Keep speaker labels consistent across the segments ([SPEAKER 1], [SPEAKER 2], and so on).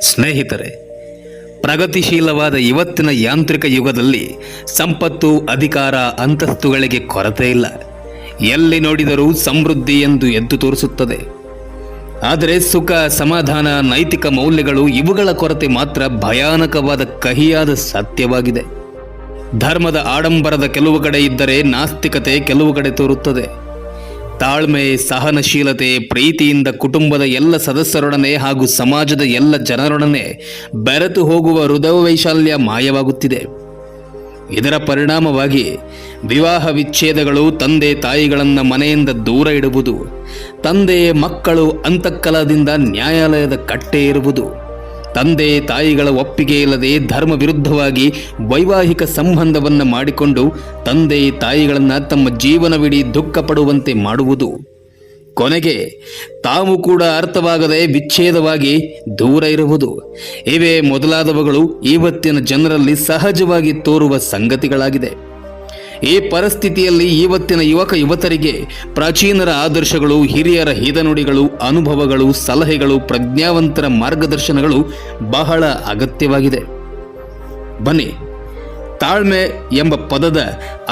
[SPEAKER 1] ಸ್ನೇಹಿತರೆ, ಪ್ರಗತಿಶೀಲವಾದ ಇವತ್ತಿನ ಯಾಂತ್ರಿಕ ಯುಗದಲ್ಲಿ ಸಂಪತ್ತು, ಅಧಿಕಾರ, ಅಂತಸ್ತುಗಳಿಗೆ ಕೊರತೆ ಇಲ್ಲ. ಎಲ್ಲಿ ನೋಡಿದರೂ ಸಮೃದ್ಧಿ ಎಂದು ಎದ್ದು ತೋರಿಸುತ್ತದೆ. ಆದರೆ ಸುಖ, ಸಮಾಧಾನ, ನೈತಿಕ ಮೌಲ್ಯಗಳು ಇವುಗಳ ಕೊರತೆ ಮಾತ್ರ ಭಯಾನಕವಾದ ಕಹಿಯಾದ ಸತ್ಯವಾಗಿದೆ. ಧರ್ಮದ ಆಡಂಬರದ ಕೆಲವು ಕಡೆ ಇದ್ದರೆ ನಾಸ್ತಿಕತೆ ಕೆಲವು ಕಡೆ ತೋರುತ್ತದೆ. ತಾಳ್ಮೆ, ಸಹನಶೀಲತೆ, ಪ್ರೀತಿಯಿಂದ ಕುಟುಂಬದ ಎಲ್ಲ ಸದಸ್ಯರೊಡನೆ ಹಾಗೂ ಸಮಾಜದ ಎಲ್ಲ ಜನರೊಡನೆ ಬೆರೆತು ಹೋಗುವ ಹೃದಯ ವೈಶಾಲ್ಯ ಮಾಯವಾಗುತ್ತಿದೆ. ಇದರ ಪರಿಣಾಮವಾಗಿ ವಿವಾಹ ವಿಚ್ಛೇದಗಳು, ತಂದೆ ತಾಯಿಗಳನ್ನು ಮನೆಯಿಂದ ದೂರ ಇಡುವುದು, ತಂದೆ ಮಕ್ಕಳು ಅಂತಃಕಲದಿಂದ ನ್ಯಾಯಾಲಯದ ಕಟ್ಟೆ ಇರುವುದು, ತಂದೆ ತಾಯಿಗಳ ಒಪ್ಪಿಗೆ ಇಲ್ಲದೆ ಧರ್ಮ ವಿರುದ್ಧವಾಗಿ ವೈವಾಹಿಕ ಸಂಬಂಧವನ್ನು ಮಾಡಿಕೊಂಡು ತಂದೆ ತಾಯಿಗಳನ್ನು ತಮ್ಮ ಜೀವನವಿಡೀ ದುಃಖ ಪಡುವಂತೆ ಮಾಡುವುದು, ಕೊನೆಗೆ ತಾವು ಕೂಡ ಅರ್ಥವಾಗದೆ ವಿಚ್ಛೇದವಾಗಿ ದೂರ ಇರುವುದು, ಇವೇ ಮೊದಲಾದವುಗಳು ಇವತ್ತಿನ ಜನರಲ್ಲಿ ಸಹಜವಾಗಿ ತೋರುವ ಸಂಗತಿಗಳಾಗಿದೆ. ಈ ಪರಿಸ್ಥಿತಿಯಲ್ಲಿ ಇವತ್ತಿನ ಯುವಕ ಯುವತರಿಗೆ ಪ್ರಾಚೀನರ ಆದರ್ಶಗಳು, ಹಿರಿಯರ ಹಿತನುಡಿಗಳು, ಅನುಭವಗಳು, ಸಲಹೆಗಳು, ಪ್ರಜ್ಞಾವಂತರ ಮಾರ್ಗದರ್ಶನಗಳು ಬಹಳ ಅಗತ್ಯವಾಗಿದೆ. ಬನ್ನಿ, ತಾಳ್ಮೆ ಎಂಬ ಪದದ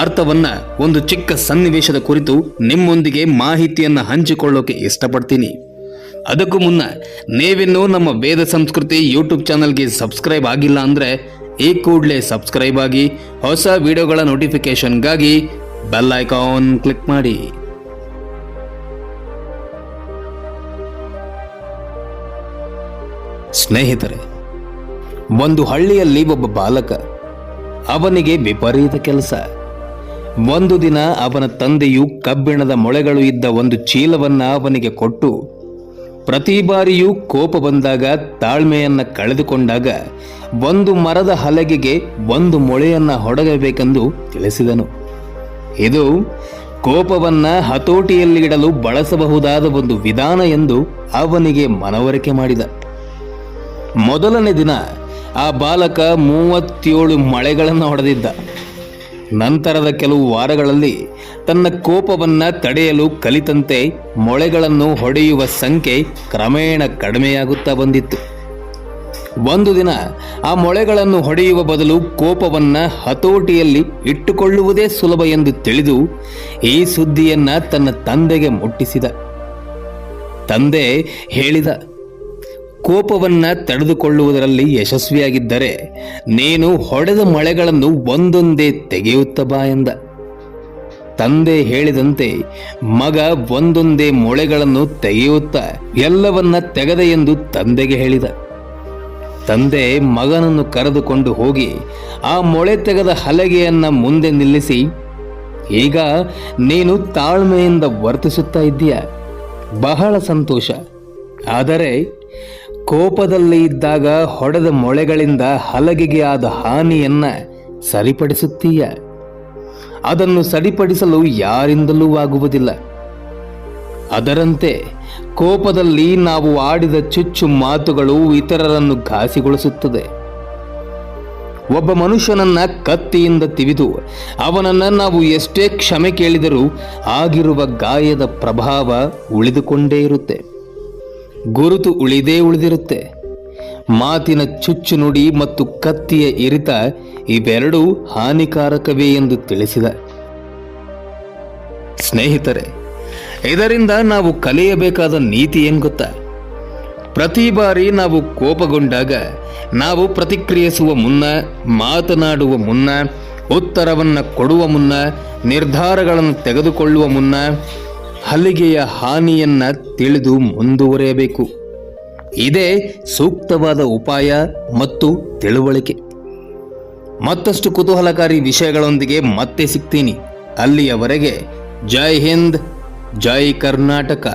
[SPEAKER 1] ಅರ್ಥವನ್ನ ಒಂದು ಚಿಕ್ಕ ಸನ್ನಿವೇಶದ ಕುರಿತು ನಿಮ್ಮೊಂದಿಗೆ ಮಾಹಿತಿಯನ್ನು ಹಂಚಿಕೊಳ್ಳೋಕೆ ಇಷ್ಟಪಡ್ತೀನಿ. ಅದಕ್ಕೂ ಮುನ್ನ ನೀವಿನ್ನೂ ನಮ್ಮ ವೇದ ಸಂಸ್ಕೃತಿ ಯೂಟ್ಯೂಬ್ ಚಾನಲ್ಗೆ ಸಬ್ಸ್ಕ್ರೈಬ್ ಆಗಿಲ್ಲ ಅಂದರೆ ಈ ಕೂಡಲೇ ಸಬ್ಸ್ಕ್ರೈಬ್ ಆಗಿ ಹೊಸ ವಿಡಿಯೋಗಳ ನೋಟಿಫಿಕೇಶನ್ಗಾಗಿ ಬೆಲ್ ಐಕಾನ್ ಕ್ಲಿಕ್ ಮಾಡಿ. ಸ್ನೇಹಿತರೆ, ಒಂದು ಹಳ್ಳಿಯಲ್ಲಿ ಒಬ್ಬ ಬಾಲಕ. ಅವನಿಗೆ ವಿಪರೀತ ಕೆಲಸ. ಒಂದು ದಿನ ಅವನ ತಂದೆಯು ಕಬ್ಬಿಣದ ಮೊಳೆಗಳು ಇದ್ದ ಒಂದು ಚೀಲವನ್ನ ಅವನಿಗೆ ಕೊಟ್ಟು, ಪ್ರತಿ ಬಾರಿಯೂ ಕೋಪ ಬಂದಾಗ, ತಾಳ್ಮೆಯನ್ನ ಕಳೆದುಕೊಂಡಾಗ ಒಂದು ಮರದ ಹಲಗೆಗೆ ಒಂದು ಮೊಳೆಯನ್ನ ಹೊಡೆಯಬೇಕೆಂದು ತಿಳಿಸಿದನು. ಇದು ಕೋಪವನ್ನ ಹತೋಟಿಯಲ್ಲಿ ಇಡಲು ಬಳಸಬಹುದಾದ ಒಂದು ವಿಧಾನ ಎಂದು ಅವನಿಗೆ ಮನವರಿಕೆ ಮಾಡಿದ. ಮೊದಲನೇ ದಿನ ಆ ಬಾಲಕ 37 ಮೊಳೆಗಳನ್ನು ಹೊಡೆದಿದ್ದ. ನಂತರದ ಕೆಲವು ವಾರಗಳಲ್ಲಿ ತನ್ನ ಕೋಪವನ್ನ ತಡೆಯಲು ಕಲಿತಂತೆ ಮೊಳೆಗಳನ್ನು ಹೊಡೆಯುವ ಸಂಖ್ಯೆ ಕ್ರಮೇಣ ಕಡಿಮೆಯಾಗುತ್ತಾ ಬಂದಿತ್ತು. ಒಂದು ದಿನ ಆ ಮೊಳೆಗಳನ್ನು ಹೊಡೆಯುವ ಬದಲು ಕೋಪವನ್ನ ಹತೋಟಿಯಲ್ಲಿ ಇಟ್ಟುಕೊಳ್ಳುವುದೇ ಸುಲಭ ಎಂದು ತಿಳಿದು ಈ ಸುದ್ದಿಯನ್ನ ತನ್ನ ತಂದೆಗೆ ಮುಟ್ಟಿಸಿದ. ತಂದೆ ಹೇಳಿದ, ಕೋಪವನ್ನ ತಡೆದುಕೊಳ್ಳುವುದರಲ್ಲಿ ಯಶಸ್ವಿಯಾಗಿದ್ದರೆ ನೀನು ಹೊಡೆದ ಮೊಳೆಗಳನ್ನು ಒಂದೊಂದೇ ತೆಗೆಯುತ್ತ ಬಾ ಎಂದ. ತಂದೆ ಹೇಳಿದಂತೆ ಮಗ ಒಂದೊಂದೇ ಮೊಳೆಗಳನ್ನು ತೆಗೆಯುತ್ತಾ ಎಲ್ಲವನ್ನ ತೆಗೆದ ಎಂದು ತಂದೆಗೆ ಹೇಳಿದ. ತಂದೆ ಮಗನನ್ನು ಕರೆದುಕೊಂಡು ಹೋಗಿ ಆ ಮೊಳೆ ತೆಗೆದ ಹಲಗೆಯನ್ನ ಮುಂದೆ ನಿಲ್ಲಿಸಿ, ಈಗ ನೀನು ತಾಳ್ಮೆಯಿಂದ ವರ್ತಿಸುತ್ತಾ ಇದ್ದೀಯ, ಬಹಳ ಸಂತೋಷ. ಆದರೆ ಕೋಪದಲ್ಲಿ ಇದ್ದಾಗ ಹೊಡೆದ ಮೊಳೆಗಳಿಂದ ಹಲಗೆಗೆ ಆದ ಹಾನಿಯನ್ನ ಸರಿಪಡಿಸುತ್ತೀಯ. ಅದನ್ನು ಸರಿಪಡಿಸಲು ಯಾರಿಂದಲೂ ಆಗುವುದಿಲ್ಲ. ಅದರಂತೆ ಕೋಪದಲ್ಲಿ ನಾವು ಆಡಿದ ಚುಚ್ಚು ಮಾತುಗಳು ಇತರರನ್ನು ಘಾಸಿಗೊಳಿಸುತ್ತದೆ. ಒಬ್ಬ ಮನುಷ್ಯನನ್ನ ಕತ್ತಿಯಿಂದ ತಿವಿದು ಅವನನ್ನ ನಾವು ಎಷ್ಟೇ ಕ್ಷಮೆ ಕೇಳಿದರೂ ಆಗಿರುವ ಗಾಯದ ಪ್ರಭಾವ ಉಳಿದುಕೊಂಡೇ ಇರುತ್ತೆ, ಗುರುತು ಉಳಿದಿರುತ್ತೆ. ಮಾತಿನ ಚುಚ್ಚು ನುಡಿ ಮತ್ತು ಕತ್ತಿಯ ಇರಿತ ಇವೆರಡೂ ಹಾನಿಕಾರಕವೇ ಎಂದು ತಿಳಿಸಿದ. ಸ್ನೇಹಿತರೆ, ಇದರಿಂದ ನಾವು ಕಲಿಯಬೇಕಾದ ನೀತಿ ಏನು ಗೊತ್ತಾ? ಪ್ರತಿ ಬಾರಿ ನಾವು ಕೋಪಗೊಂಡಾಗ ನಾವು ಪ್ರತಿಕ್ರಿಯಿಸುವ ಮುನ್ನ, ಮಾತನಾಡುವ ಮುನ್ನ, ಉತ್ತರವನ್ನು ಕೊಡುವ ಮುನ್ನ, ನಿರ್ಧಾರಗಳನ್ನು ತೆಗೆದುಕೊಳ್ಳುವ ಮುನ್ನ ಹಲಿಗೆಯ ಹಾನಿಯನ್ನ ತಿಳಿದು ಮುಂದುವರಿಯಬೇಕು. ಇದೇ ಸೂಕ್ತವಾದ ಉಪಾಯ ಮತ್ತು ತಿಳುವಳಿಕೆ. ಮತ್ತಷ್ಟು ಕುತೂಹಲಕಾರಿ ವಿಷಯಗಳೊಂದಿಗೆ ಮತ್ತೆ ಸಿಗ್ತೀನಿ. ಅಲ್ಲಿಯವರೆಗೆ ಜೈ ಹಿಂದ್, ಜೈ ಕರ್ನಾಟಕ.